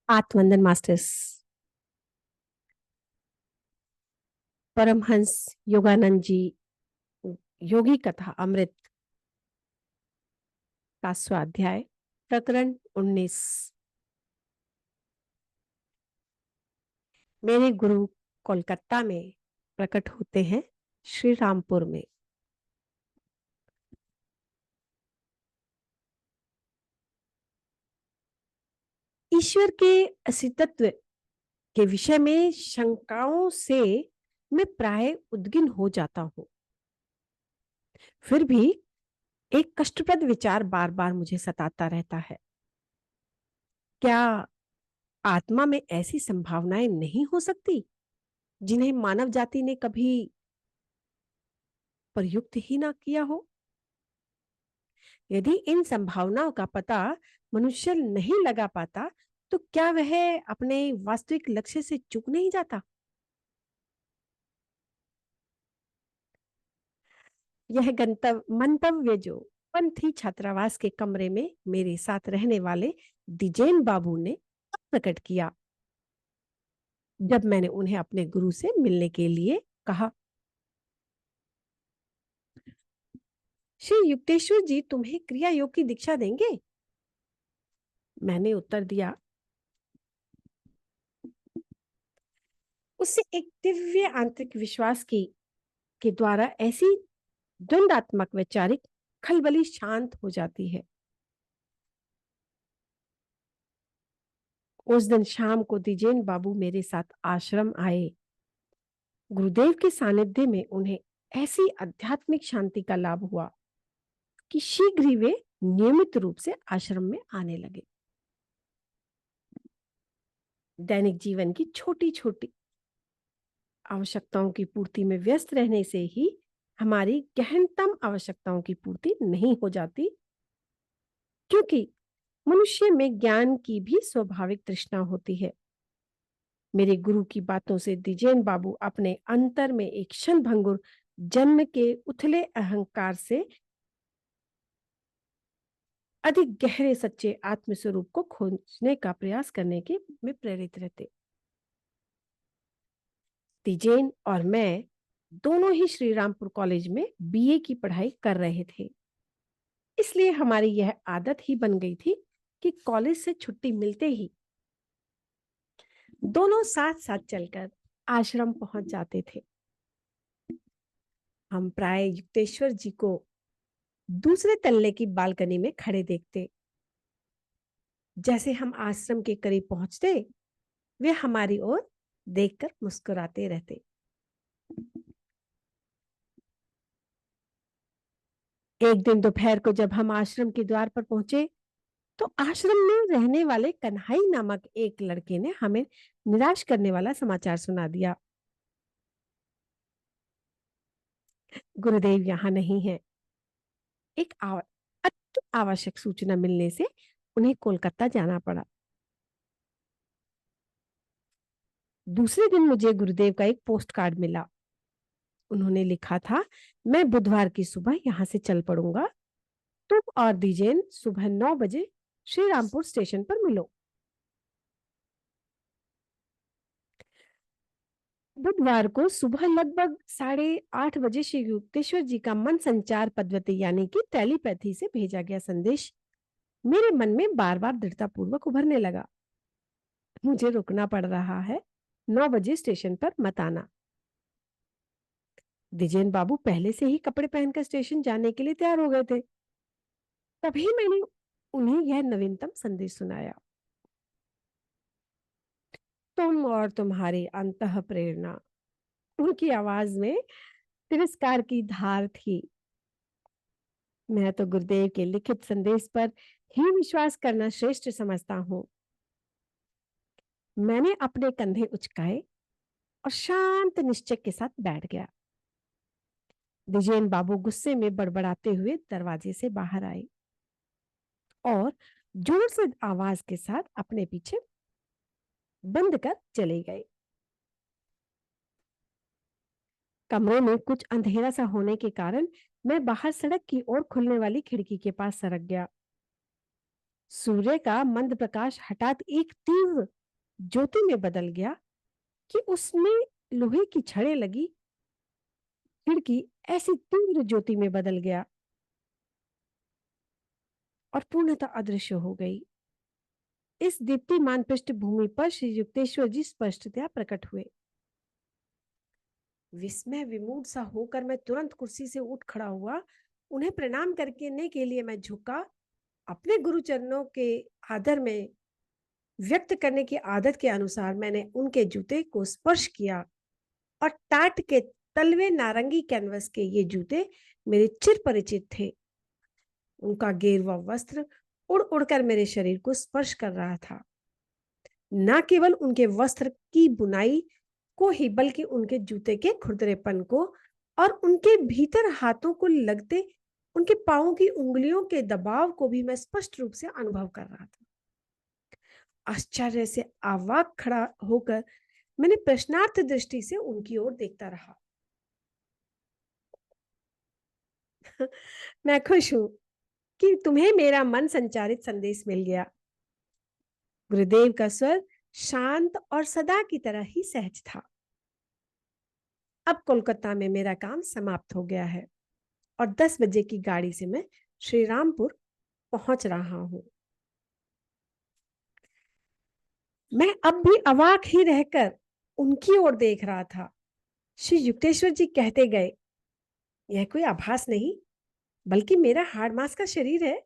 आत्मवंदन masters. Paramhans Yogananda ji योगी कथा अमृत का स्वाध्याय प्रकरण 19। मेरे गुरु कोलकाता में प्रकट होते हैं श्री रामपुर में। ईश्वर के अस्तित्व के विषय में शंकाओं से मैं प्राय उद्विग्न हो जाता हूं। फिर भी एक कष्टप्रद विचार बार बार मुझे सताता रहता है। क्या आत्मा में ऐसी संभावनाएं नहीं हो सकती जिन्हें मानव जाति ने कभी प्रयुक्त ही ना किया हो? यदि इन संभावनाओं का पता मनुष्य नहीं लगा पाता तो क्या वह अपने वास्तविक लक्ष्य से चूक नहीं जाता? यह मंतव्य जो पंथी छात्रावास के कमरे में मेरे साथ रहने वाले दिजेन बाबू ने प्रकट किया जब मैंने उन्हें अपने गुरु से मिलने के लिए कहा। श्री युक्तेश्वर जी तुम्हें क्रिया योग की दीक्षा देंगे? मैंने उत्तर दिया। उससे एक दिव्य आंतरिक विश्वास की के द्वारा ऐसी द्वंदात्मक वैचारिक खलबली शांत हो जाती है। उस दिन शाम को दिजेन बाबू मेरे साथ आश्रम आए। गुरुदेव के सानिध्य में उन्हें ऐसी आध्यात्मिक शांति का लाभ हुआ कि शीघ्र ही वे नियमित रूप से आश्रम में आने लगे। दैनिक जीवन की छोटी छोटी आवश्यकताओं की पूर्ति में व्यस्त रहने से ही हमारी गहनतम आवश्यकताओं की पूर्ति नहीं हो जाती, क्योंकि मनुष्य में ज्ञान की भी स्वाभाविक तृष्णा होती है। मेरे गुरु की बातों से दिजेन बाबू अपने अंतर में एक क्षण भंगुर जन्म के उथले अहंकार से अधिक गहरे सच्चे आत्मस्वरूप को खोजने का प्रयास करने के में प्रेरित रहते। दिजेन और मैं दोनों ही श्री रामपुर कॉलेज में बीए की पढ़ाई कर रहे थे, इसलिए हमारी यह आदत ही बन गई थी कि कॉलेज से छुट्टी मिलते ही दोनों साथ साथ चलकर आश्रम पहुंच जाते थे। हम प्राय युक्तेश्वर जी को दूसरे तल्ले की बालकनी में खड़े देखते। जैसे हम आश्रम के करीब पहुंचते वे हमारी ओर देखकर मुस्कुराते रहते। एक दिन दोपहर को जब हम आश्रम के द्वार पर पहुंचे तो आश्रम में रहने वाले कन्हई नामक एक लड़के ने हमें निराश करने वाला समाचार सुना दिया। गुरुदेव यहाँ नहीं है। एक अति आवश्यक सूचना मिलने से उन्हें कोलकाता जाना पड़ा। दूसरे दिन मुझे गुरुदेव का एक पोस्ट कार्ड मिला। उन्होंने लिखा था, मैं बुधवार की सुबह यहाँ से चल पड़ूंगा। तुम और दिजेन सुबह 9 बजे श्री रामपुर स्टेशन पर मिलो। बुधवार को सुबह लगभग 8:30 बजे श्री युक्तेश्वर जी का मन संचार पद्धति यानी कि टेलीपैथी से भेजा गया संदेश मेरे मन में बार बार दृढ़ता पूर्वक उभरने लगा। मुझे रुकना पड़ रहा है, 9 बजे स्टेशन पर मत आना। दिजेन बाबू पहले से ही कपड़े पहनकर स्टेशन जाने के लिए तैयार हो गए थे। तभी मैंने उन्हें यह नवीनतम संदेश सुनाया। तुम और तुम्हारी अंतः प्रेरणा। उनकी आवाज में तिरस्कार की धार थी। मैं तो गुरुदेव के लिखित संदेश पर ही विश्वास करना श्रेष्ठ समझता हूं। मैंने अपने कंधे उचकाए और शांत निश्चय के साथ बैठ गया। दिजेन बाबू गुस्से में बड़बड़ाते हुए दरवाजे से बाहर आए और जोर से आवाज के साथ अपने पीछे बंद कर चले गए। कमरे में कुछ अंधेरा सा होने के कारण मैं बाहर सड़क की ओर खुलने वाली खिड़की के पास सरक गया। सूर्य का मंद प्रकाश हठात एक तीव्र ज्योति में बदल गया कि उसमें लोहे की छड़ें लगी। खिड़की ऐसी तीव्र ज्योति में बदल गया और पूर्णतः अदृश्य हो गई। इस दीप्तिमान पृष्ठभूमि पर श्री युक्तेश्वर जी स्पष्टतया प्रकट हुए। विस्मय विमूढ़ सा होकर मैं तुरंत कुर्सी से उठ खड़ा हुआ। उन्हें प्रणाम करने के लिए मैं झुका। अपने गुरु चरणों के आदर में व्यक्त करने की आदत के अनुसार मैंने उनके जूते को स्पर्श किया और टाट के तलवे नारंगी कैनवस के ये जूते मेरे चिर परिचित थे। उनका गेरुआ वस्त्र उड़ उड़कर मेरे शरीर को स्पर्श कर रहा था। न केवल उनके वस्त्र की बुनाई को ही बल्कि उनके जूते के खुरदरेपन को और उनके भीतर हाथों को लगते उनके पांवों की उंगलियों के दबाव को भी मैं स्पष्ट रूप से अनुभव कर रहा था। आश्चर्य से अवाक खड़ा होकर मैंने प्रश्नार्थ दृष्टि से उनकी ओर देखता रहा। मैं खुश हूं कि तुम्हें मेरा मन संचारित संदेश मिल गया। गुरुदेव का स्वर शांत और सदा की तरह ही सहज था। अब कोलकाता में मेरा काम समाप्त हो गया है और 10 बजे की गाड़ी से मैं श्री रामपुर पहुंच रहा हूं। मैं अब भी अवाक ही रहकर उनकी ओर देख रहा था। श्री युक्तेश्वर जी कहते गए, यह कोई आभास नहीं बल्कि मेरा हाड़ मांस का शरीर है।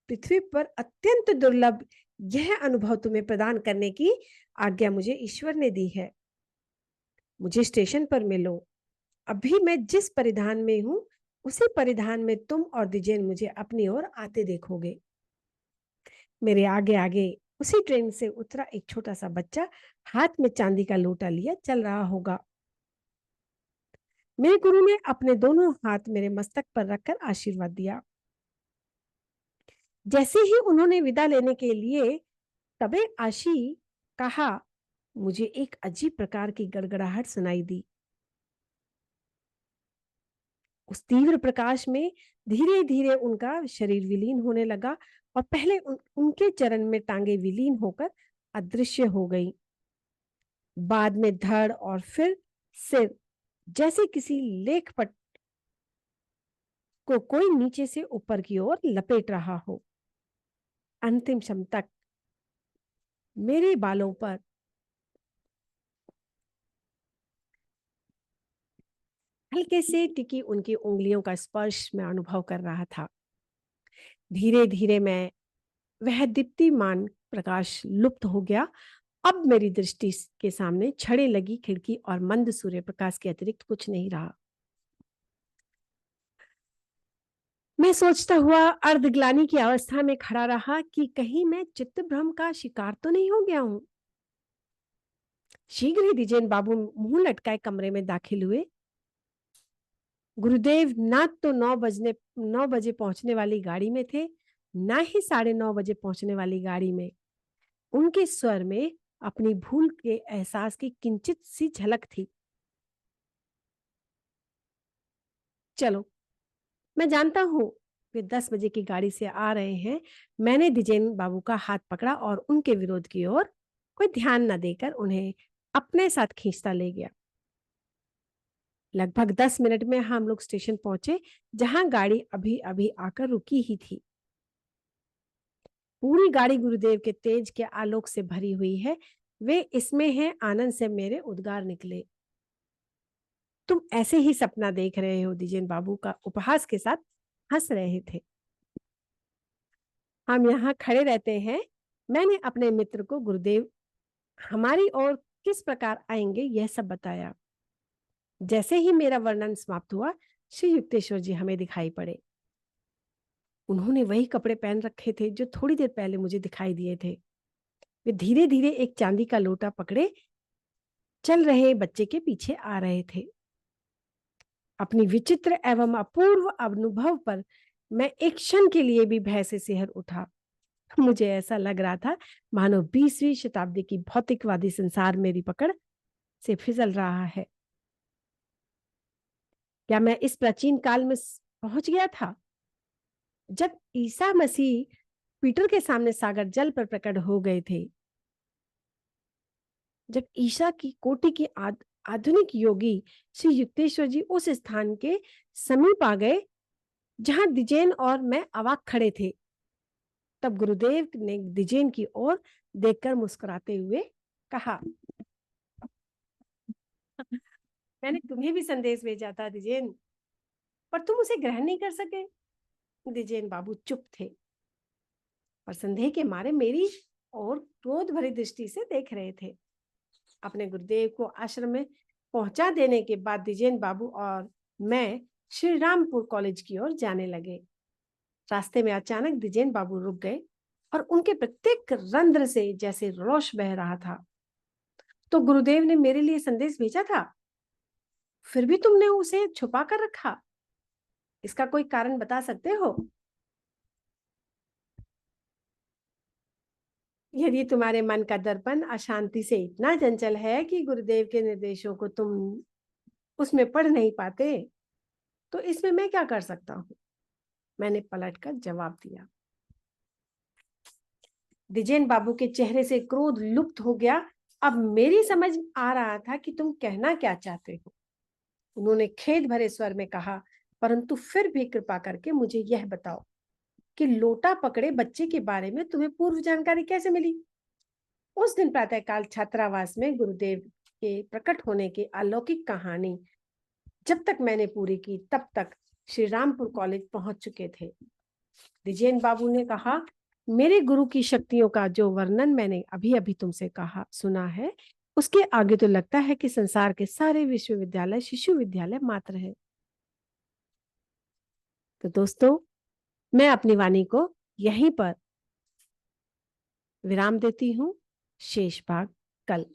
पृथ्वी पर अत्यंत दुर्लभ यह अनुभव तुम्हें प्रदान करने की आज्ञा मुझे ईश्वर ने दी है। मुझे स्टेशन पर मिलो। अभी मैं जिस परिधान में हूं उसी परिधान में तुम और द्विजेन मुझे अपनी ओर आते देखोगे। मेरे आगे आगे उसी ट्रेन से उतरा एक छोटा सा बच्चा हाथ में चांदी का लोटा लिया चल रहा होगा। मेरे गुरु ने अपने दोनों हाथ मेरे मस्तक पर रखकर आशीर्वाद दिया। जैसे ही उन्होंने विदा लेने के लिए तबे आशी कहा, मुझे एक अजीब प्रकार की गड़गड़ाहट सुनाई दी। उस तीव्र प्रकाश में धीरे धीरे उनका शरीर विलीन होने लगा और पहले उनके चरण में टांगे विलीन होकर अदृश्य हो गई। बाद में धड़ और फिर सिर, जैसे किसी लेखपट को कोई नीचे से ऊपर की ओर लपेट रहा हो। अंतिम क्षण तक मेरे बालों पर हल्के से टिकी उनकी उंगलियों का स्पर्श मैं अनुभव कर रहा था। धीरे धीरे मैं वह दीप्तिमान प्रकाश लुप्त हो गया। अब मेरी दृष्टि के सामने छड़े लगी खिड़की और मंद सूर्य प्रकाश के अतिरिक्त कुछ नहीं रहा। मैं सोचता हुआ अर्धग्लानि की अवस्था में खड़ा रहा कि कहीं मैं चित्तभ्रम का शिकार तो नहीं हो गया हूं। शीघ्र ही द्विजेन बाबू मुंह लटकाए कमरे में दाखिल हुए। गुरुदेव ना तो 9 बजे पहुंचने वाली गाड़ी में थे, ना ही 9:30 बजे पहुंचने वाली गाड़ी में। उनके स्वर में अपनी भूल के एहसास की किंचित सी झलक थी। चलो, मैं जानता हूं वे 10 बजे की गाड़ी से आ रहे हैं। मैंने द्विजेन बाबू का हाथ पकड़ा और उनके विरोध की ओर कोई ध्यान न देकर उन्हें अपने साथ खींचता ले गया। लगभग 10 मिनट में हम लोग स्टेशन पहुंचे, जहां गाड़ी अभी अभी आकर रुकी ही थी। पूरी गाड़ी गुरुदेव के तेज के आलोक से भरी हुई है। वे इसमें हैं, आनंद से मेरे उद्गार निकले। तुम ऐसे ही सपना देख रहे हो, द्विजेन बाबू का उपहास के साथ हंस रहे थे। हम यहाँ खड़े रहते हैं। मैंने अपने मित्र को गुरुदेव हमारी ओर किस प्रकार आएंगे यह सब बताया। जैसे ही मेरा वर्णन समाप्त हुआ, श्री युक्तेश्वर जी हमें दिखाई पड़े। उन्होंने वही कपड़े पहन रखे थे जो थोड़ी देर पहले मुझे दिखाई दिए थे। वे धीरे धीरे एक चांदी का लोटा पकड़े चल रहे बच्चे के पीछे आ रहे थे। अपनी विचित्र एवं अपूर्व अनुभव पर मैं एक क्षण के लिए भी भय से सिहर उठा। मुझे ऐसा लग रहा था मानो 20वीं शताब्दी की भौतिकवादी संसार मेरी पकड़ से फिसल रहा है। क्या मैं इस प्राचीन काल में पहुंच गया था जब ईसा मसीह पीटर के सामने सागर जल पर प्रकट हो गए थे? जब ईशा की कोटि के आधुनिक योगी श्री युक्तेश्वर जी उस स्थान के समीप आ गए जहां द्विजेन और मैं अवाक खड़े थे, तब गुरुदेव ने द्विजेन की ओर देखकर मुस्कुराते हुए कहा, मैंने तुम्हें भी संदेश भेजा था द्विजेन, पर तुम उसे ग्रहण नहीं कर सके। द्विजेन बाबू चुप थे और संदेह के मारे मेरी और क्रोध भरी दृष्टि से देख रहे थे। अपने गुरुदेव को आश्रम में पहुंचा देने के बाद द्विजेन बाबू और मैं श्री रामपुर कॉलेज की ओर जाने लगे। रास्ते में अचानक द्विजेन बाबू रुक गए और उनके प्रत्येक रंध्र से जैसे रोष बह रहा था। तो गुरुदेव ने मेरे लिए संदेश भेजा था, फिर भी तुमने उसे छुपा कर रखा, इसका कोई कारण बता सकते हो? यदि तुम्हारे मन का दर्पण अशांति से इतना चंचल है कि गुरुदेव के निर्देशों को तुम उसमें पढ़ नहीं पाते, तो इसमें मैं क्या कर सकता हूँ? मैंने पलटकर जवाब दिया। द्विजेन बाबू के चेहरे से क्रोध लुप्त हो गया। अब मेरी समझ आ रहा था कि तुम कहना क्या चाहते हो। उन्होंने खेद भरे स्वर में कहा, परंतु फिर भी कृपा करके मुझे यह बताओ कि लोटा पकड़े बच्चे के बारे में तुम्हें पूर्व जानकारी कैसे मिली? उस दिन प्रातःकाल छात्रावास में गुरुदेव के प्रकट होने की अलौकिक कहानी जब तक मैंने पूरी की, तब तक श्री रामपुर कॉलेज पहुंच चुके थे। विजयन बाबू ने कहा, मेरे गुरु की शक्तियों का जो वर्णन मैंने अभी अभी तुमसे कहा सुना है, उसके आगे तो लगता है कि संसार के सारे विश्वविद्यालय शिशु विद्यालय मात्र है। तो दोस्तों, मैं अपनी वाणी को यहीं पर विराम देती हूँ। शेष भाग कल।